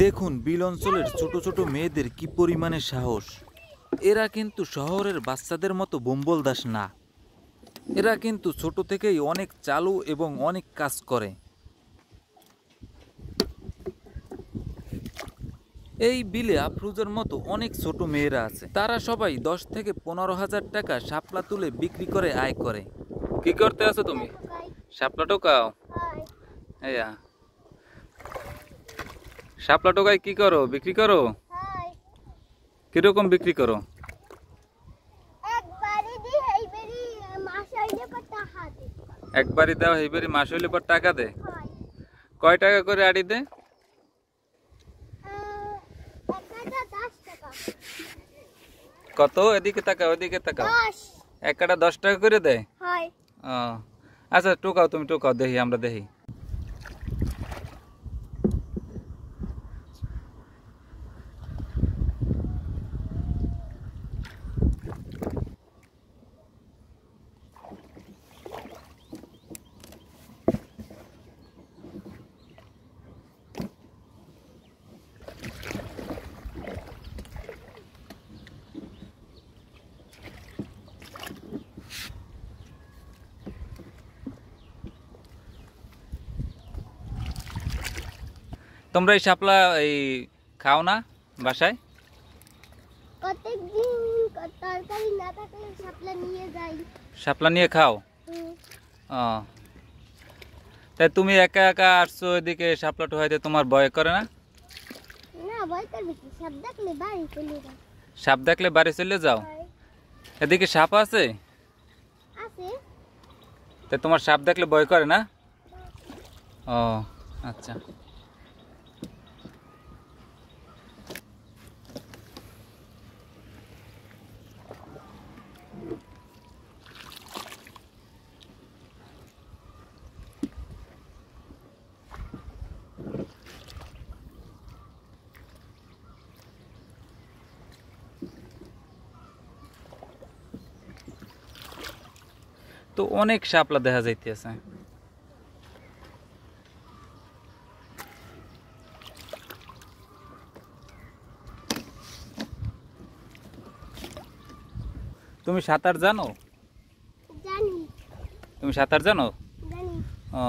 দেখুন বিল অঞ্চলের ছোট ছোট মেয়েদের কি পরিমাণে সাহস। এরা কিন্তু শহরের বাচ্চাদের মতো বোম্বল দাস না। এরা কিন্তু ছোট থেকেই অনেক চালু এবং অনেক কাজ করে। এই বিলে আফরোজার মতো অনেক ছোট মেয়েরা আছে। তারা সবাই 10 থেকে 15,000 টাকা শাপলা তুলে বিক্রি করে আয় করে। কি করতে আছো তুমি? শাপলা টোকাও? হ্যাঁ, শাপলা টোকায় কি করো? বিক্রি করো? কিরকম বিক্রি করো? একবারই দাও, এইবারই মাস হইলে পর টাকা দে? কয় টাকা করে আড়ি দে? কত? এদিকে তাকাও, এদিকে তাকাও। এক কাটা 10 টাকা করে দেয়? ও আচ্ছা, টোকাও, তুমি টোকাও, দেখি, আমরা দেখি। তোমরা এই শাপলা খাও না বাসায়? শাপলা নিয়ে খাও? ও, তাই তুমি একা একা আসছো এদিকে শাপলা টোহাইতে, তোমার ভয় করে না? সাপ দেখলে বাড়ি চলে যাও? এদিকে সাপ আছে? তাই তোমার সাপ দেখলে ভয় করে না? ও আচ্ছা। তো অনেক শাপলা দেখা যাইতেছে। তুমি সাঁতার জানো? জানি। তুমি সাঁতার জানো? জানি। ও।